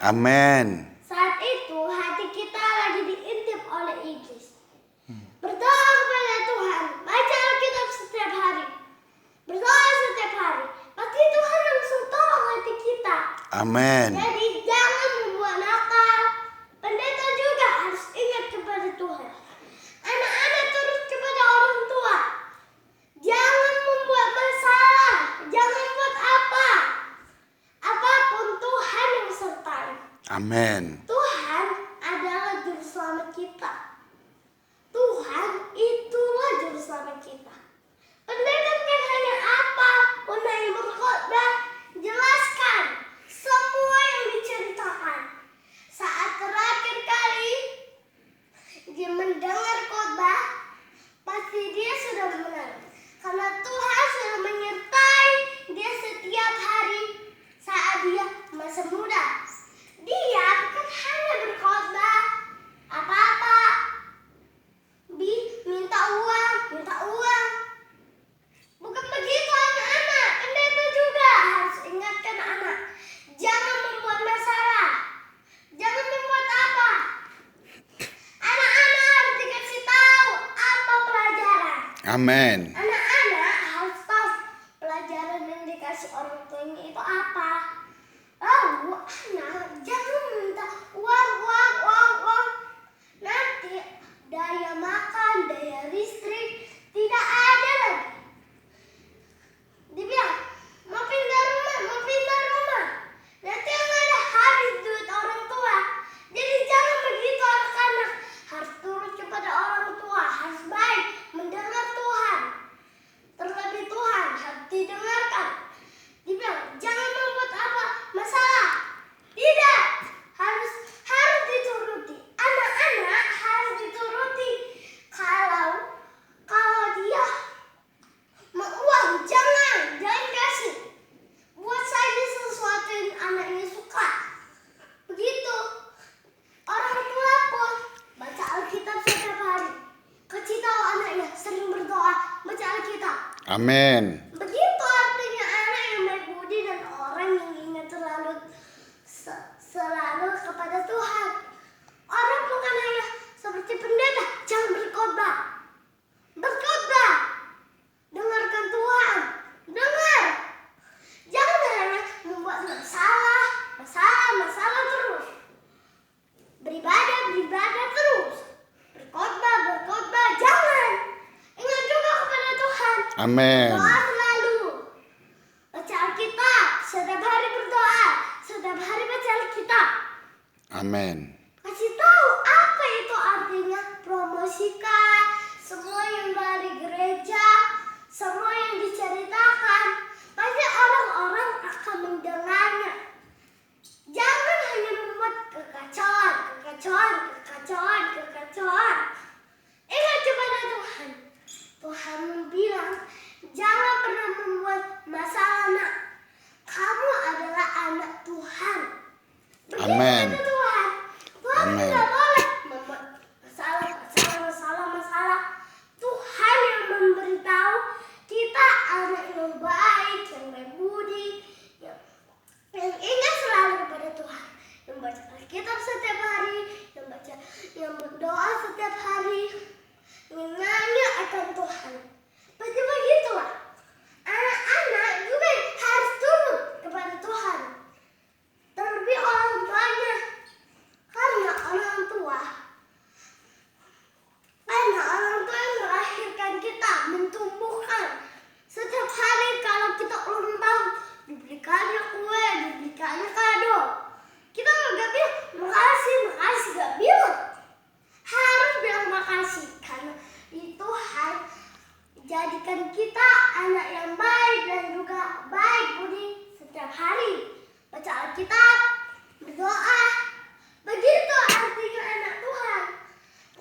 Amin. Saat itu hati kita lagi diintip oleh iblis. Berdoa kepada Tuhan, baca Alkitab setiap hari, berdoa setiap hari. Pasti Tuhan langsung tolong hati kita. Amin. Jadi jangan membuat nakal. Pendeta juga harus ingat kepada Tuhan. Anak-anak turut kepada orang tua. Jangan membuat masalah. Jangan buat apa. Apapun Tuhan yang sertai. Amin. Tuhan adalah juru selamat kita. Tuhan itulah juru selamat kita. Pendeta kan hanya apa? Undang berkhotbah, jelaskan semua yang diceritakan. Saat terakhir kali dia mendengar khotbah, pasti dia sudah menang. Karena Tuhan sudah menyertai dia setiap hari saat dia masih muda. Dia bukan hanya berkhotbah apa-apa. Minta uang. Bukan begitu anak-anak. Pendeta juga harus ingatkan anak. Jangan membuat masalah. Jangan membuat apa. Anak-anak harus dikasih tahu apa pelajaran. Amin. Anak-anak harus tahu pelajaran yang dikasih orang tuanya itu apa. Lalu anak jangan minta uang. Nanti daya makan, daya listrik tidak ada lagi. Dibilang mau pindah rumah. Nanti yang ada habis duit orang tua. Jadi jangan begitu anak-anak. Harus turut kepada orang tua. Harus baik mendengar Tuhan. Terlebih Tuhan harus didengarkan. Dibilang jangan membuat apa masalah. Tidak. Harus dituruti. Anak-anak harus dituruti. Kalau dia mau uang, jangan kasih. Buat saja sesuatu yang anaknya suka. Begitu. Orang tua pun baca Alkitab setiap hari. Kasih tahu anaknya sering berdoa, baca Alkitab. Amin. Begitu artinya anak yang baik budi dan orang yang ingat selalu kepada Tuhan. Orang bukan hanya seperti pendeta, jangan berkhotbah. Dengarkan Tuhan. Dengar. Jangan hanya membuat masalah terus. Beribadah terus. Berkhotbah, jangan. Ingat juga kepada Tuhan. Amin. Doa selalu. Baca Alkitab. Setiap hari berdoa. Setiap hari baca Alkitab. Amin. Kasih tahu apa itu artinya. Promosikan semua yang dari gereja. Semua yang diceritakan. Pasti orang-orang akan mendengarnya. Jangan hanya membuat kekacauan. Ingat kepada Tuhan. Tuhan bilang, jangan pernah membuat masalah, nak. Kamu adalah anak Tuhan. Begitu Amin. kata Tuhan. Tuhan Amin. tidak boleh membuat masalah. Tuhan yang memberitahu kita anak yang baik, yang baik budi, yang ingat selalu kepada Tuhan, yang baca Alkitab setiap hari, yang berdoa setiap hari, yang nanya akan Tuhan. Pasti begitulah. Anak-anak juga harus turut kepada Tuhan. Terlebih orang tuanya. Karena orang tua yang melahirkan kita, mentumbuhkan. Setiap hari kalau kita ulang tahun, diberikannya kue, diberikannya kado. Kita gak bilang makasih, gak bilang. Harus bilang makasih. Karena itu Tuhan jadikan kita anak yang baik dan juga baik budi setiap hari. Baca Alkitab, berdoa. Begitu artinya anak Tuhan.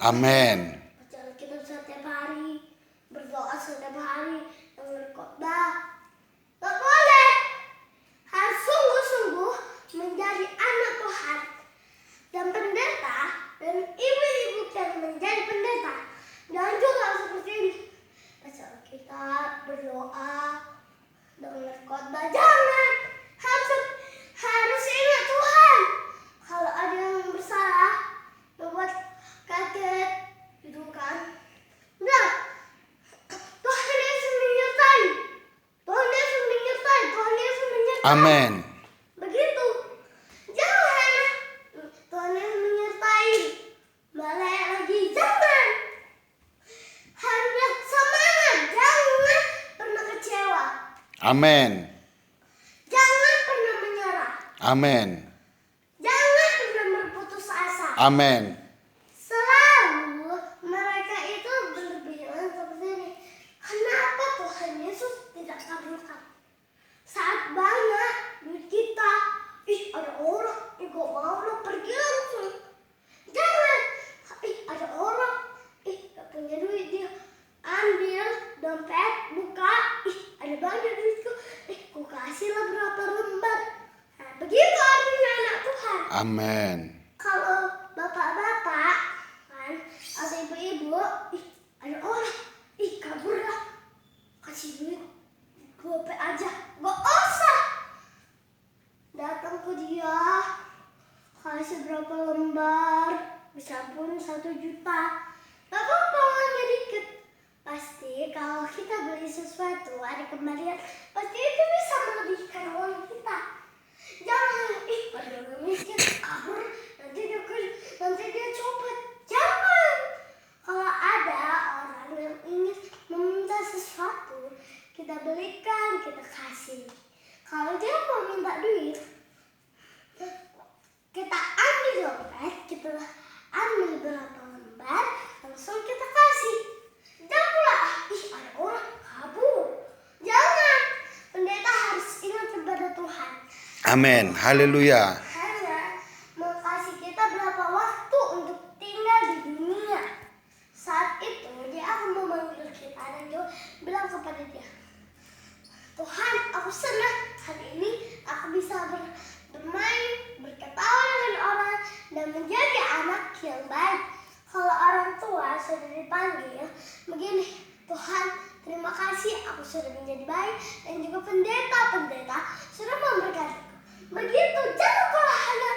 Amin. Baca Alkitab setiap hari, berdoa setiap hari, dengar khotbah. Gak boleh. Harus sungguh-sungguh menjadi anak Tuhan. Dan pendeta dan ibu-ibu yang menjadi pendeta. Jangan juga seperti ini. Baca Alkitab, berdoa, dengar khotbah. Jangan. Harus ingat Tuhan. Amin. Begitu. Jangan Tuhan yang menyertai. Malah lagi jangan. Harus semangat. Jangan pernah kecewa. Amin. Jangan pernah menyerah. Amin. Jangan pernah berputus asa. Amin. Selalu mereka itu berbilang seperti ini. Kenapa Tuhan Yesus tidak kabulkan? Saat banyak duit kita, ada orang, gak mau lo pergi langsung. Jangan, ada orang, gak punya duit dia. Ambil dompet, buka, ada banyak duitku, ku kasihlah berapa lembar. Nah, begitu artinya anak Tuhan. Amin. Kalau bapak-bapak kan atau ibu-ibu, ada orang, kaburlah, kasih duit, GoPay aja, gak usah. Datang ke dia, kasih berapa lembar, bisa pun 1 juta, gak apa-apa uangnya dikit. Pasti kalau kita beli sesuatu ada kembalian, pasti itu bisa melebihkan uang kita. Jangan, ada orang miskin kabur, nanti dia copot. Jangan. Kalau ada orang yang ingin meminta sesuatu, kita belikan, kita kasih. Kalau dia mau minta duit, kita ambil dompet, kita ambil berapa lembar, langsung kita kasih. Jangan pula, ada orang kabur. Jangan. Pendeta harus ingat kepada Tuhan. Amin. Haleluya. Hanya mau kasih kita berapa waktu untuk tinggal di dunia. Saat itu dia akan memanggil kita dan dia bilang kepada dia, Tuhan, aku senang hari ini aku bisa bermain, berketawa dengan orang dan menjadi anak yang baik. Kalau orang tua sudah dipanggil begini, Tuhan, terima kasih aku sudah menjadi baik, dan juga pendeta sudah memberkatiku. Begitu, jangan pula hanya